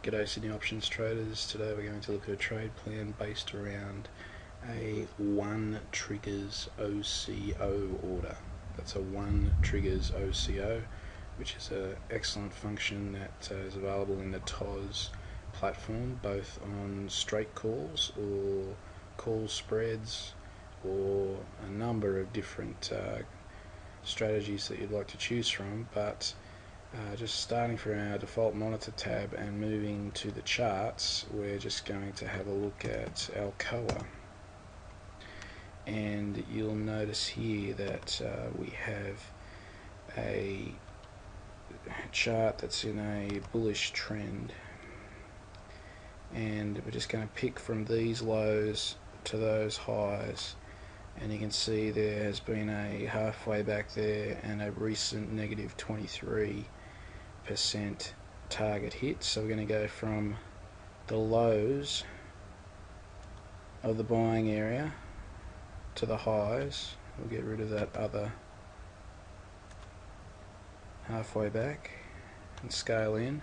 G'day Sydney options traders. Today we're going to look at a trade plan based around a 1 Triggers OCO order. That's a 1 Triggers OCO, which is an excellent function that is available in the TOS platform, both on straight calls or call spreads or a number of different strategies that you'd like to choose from. But just starting from our default monitor tab and moving to the charts, we're just going to have a look at Alcoa, and you'll notice here that we have a chart that's in a bullish trend, and we're just going to pick from these lows to those highs, and you can see there has been a halfway back there and a recent negative 23% target hit. So we're going to go from the lows of the buying area to the highs. We'll get rid of that other halfway back and scale in.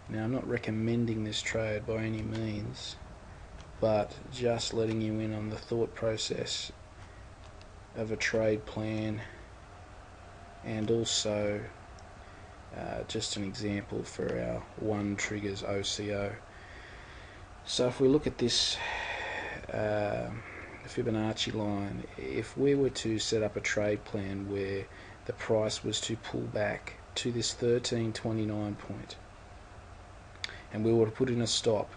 Now, I'm not recommending this trade by any means, but just letting you in on the thought process of a trade plan, and also just an example for our 1 Triggers OCO. So if we look at this Fibonacci line, if we were to set up a trade plan where the price was to pull back to this 13.29 point, and we were to put in a stop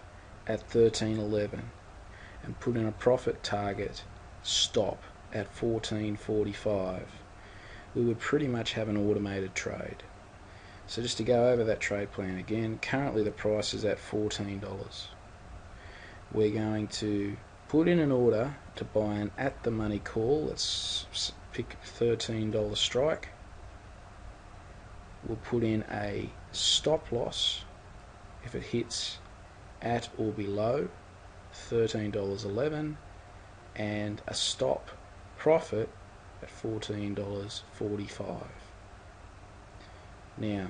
at 13.11 and put in a profit target stop at 14.45, we would pretty much have an automated trade. So just to go over that trade plan again, currently the price is at $14. We're going to put in an order to buy an at the money call. Let's pick $13 strike. We'll put in a stop loss if it hits at or below $13.11, and a stop profit at $14.45. Now,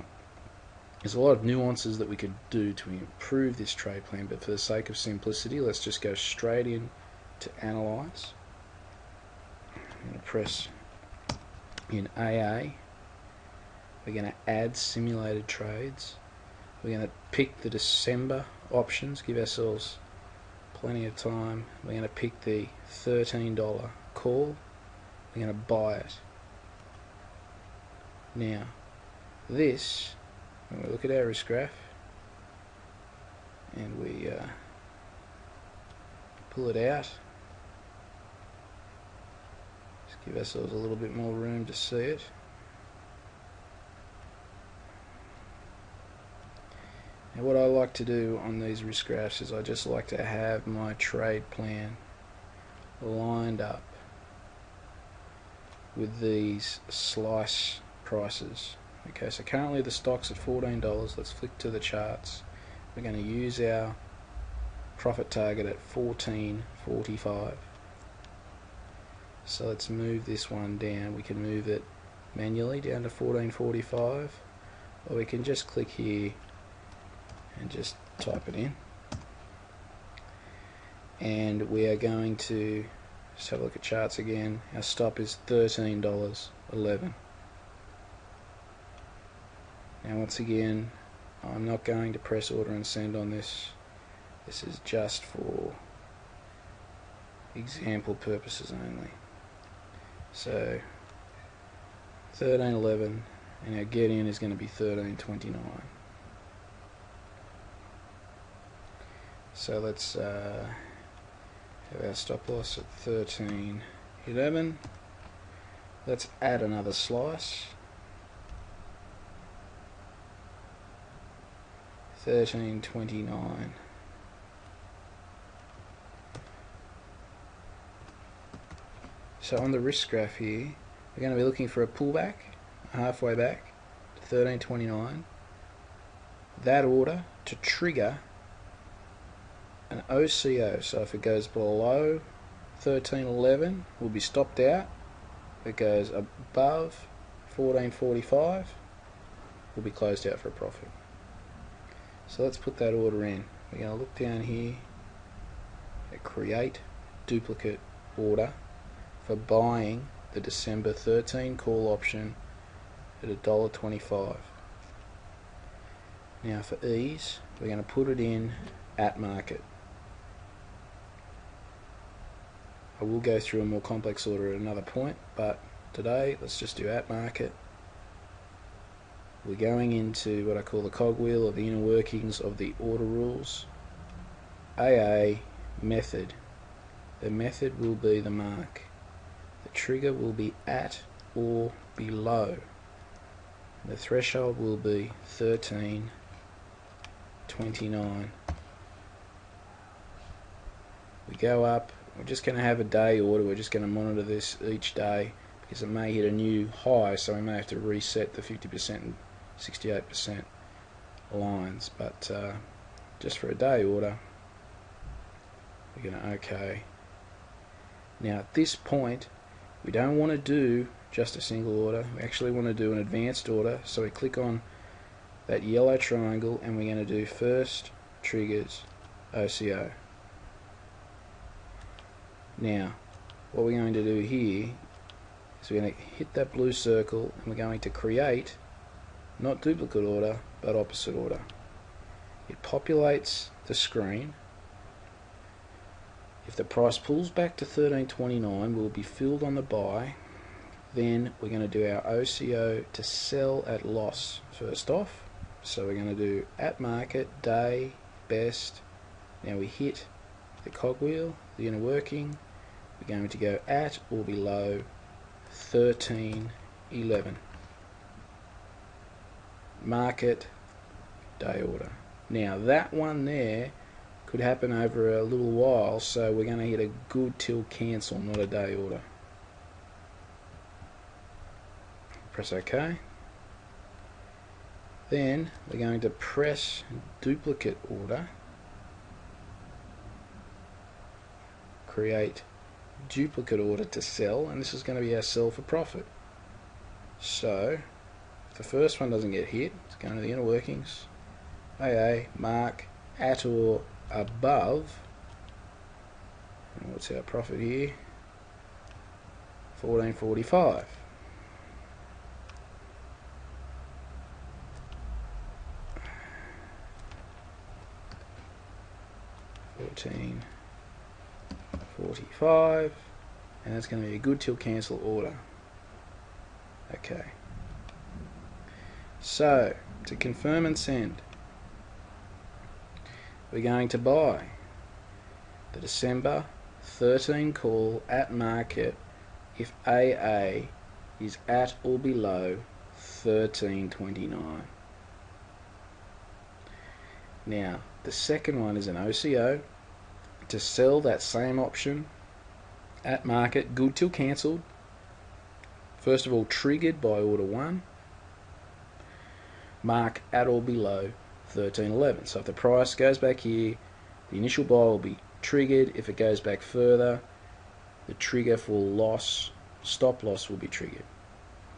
there's a lot of nuances that we could do to improve this trade plan, but for the sake of simplicity, let's just go straight in to analyze. I'm going to press in AA. We're going to add simulated trades. We're going to pick the December options, give ourselves plenty of time. We're going to pick the $13 call. We're going to buy it. Now, this, when we look at our risk graph and we pull it out, just give ourselves a little bit more room to see it. Now, what I like to do on these risk graphs is I just like to have my trade plan lined up with these slice prices. Okay, so currently the stock's at $14. Let's flick to the charts. We're going to use our profit target at $14.45. So let's move this one down. We can move it manually down to $14.45, or we can just click here and just type it in. And we are going to just have a look at charts again. Our stop is $13.11. Now, once again, I'm not going to press order and send on this. This is just for example purposes only. So 13.11, and our get in is going to be 13.29. So let's have our stop loss at 13.11. Let's add another slice. 13.29. So on the risk graph here, we're going to be looking for a pullback, halfway back to 13.29. That order to trigger an OCO. So if it goes below 13.11, we'll be stopped out. If it goes above 14.45, we'll be closed out for a profit. So So let's put that order in. We're going to look down here at create duplicate order for buying the December 13 call option at $1.25. Now for ease, we're going to put it in at market. I will go through a more complex order at another point, but today let's just do at market. We're going into what I call the cogwheel, or the inner workings of the order rules. AA method. The method will be the mark. The trigger will be at or below. The threshold will be 13.29. We go up. We're just going to have a day order. We're just going to monitor this each day because it may hit a new high, so we may have to reset the 50% and 68% lines. But just for a day order, we're going to OK. Now at this point, we don't want to do just a single order. We actually want to do an advanced order. So we click on that yellow triangle and we're going to do first Triggers OCO. Now what we're going to do here is we're going to hit that blue circle and we're going to create not duplicate order but opposite order. It populates the screen. If the price pulls back to 13.29, we'll be filled on the buy. Then we're going to do our OCO to sell at loss first off. So we're going to do at market, day, best. Now we hit the cogwheel, the inner working. We're going to go at or below 13.11. Market, day order. Now that one there could happen over a little while, so we're going to hit a good till cancel, not a day order. Press OK. Then we're going to press duplicate order, create duplicate order to sell, and this is going to be our sell for profit. So if the first one doesn't get hit, it's going to the inner workings, AA, mark at or above, and what's our profit here? 14.45. $14.45, and that's going to be a good till cancel order. Okay. So to confirm and send, we're going to buy the December 13 call at market if AA is at or below 13.29. Now the second one is an OCO to sell that same option at market, good till cancelled. First of all, triggered by order 1, mark at or below 13.11. So if the price goes back here, the initial buy will be triggered. If it goes back further, the trigger for loss, stop loss, will be triggered,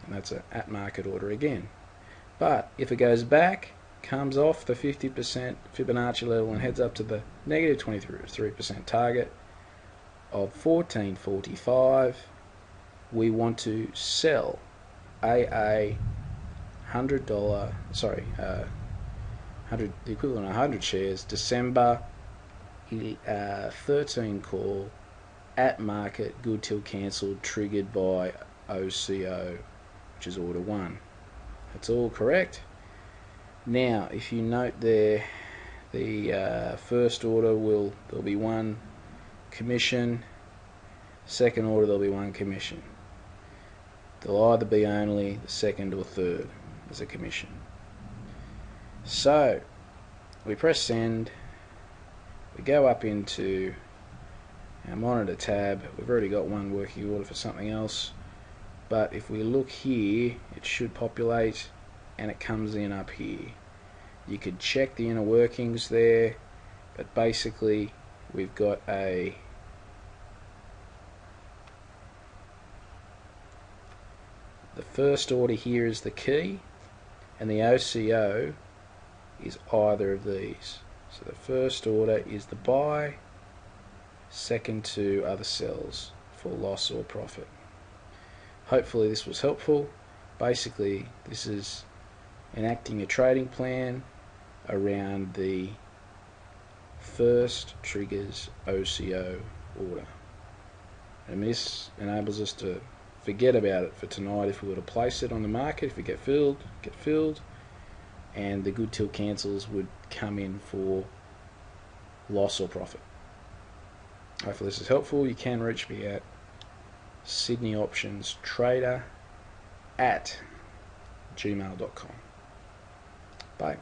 and that's an at market order again. But if it goes back, comes off the 50% Fibonacci level and heads up to the negative 23% target of 14.45, we want to sell AA $100, sorry, 100, the equivalent of 100 shares, December 13 call at market, good till cancelled, triggered by OCO, which is order 1. That's all correct. Now if you note there, the first order there'll be 1 commission, second order there'll be 1 commission. There'll either be only the second or third as a commission. So we press send, we go up into our monitor tab. We've already got 1 working order for something else, but if we look here, it should populate and it comes in up here. You could check the inner workings there, but basically we've got the first order here is the key, and the OCO is either of these. So the first order is the buy, second two are the sells for loss or profit. Hopefully this was helpful. Basically, this is enacting a trading plan around the first Triggers OCO order. And this enables us to forget about it for tonight. If we were to place it on the market, if we get filled, and the good till cancels would come in for loss or profit. Hopefully this is helpful. You can reach me at sydneyoptionstrader@gmail.com. Bye.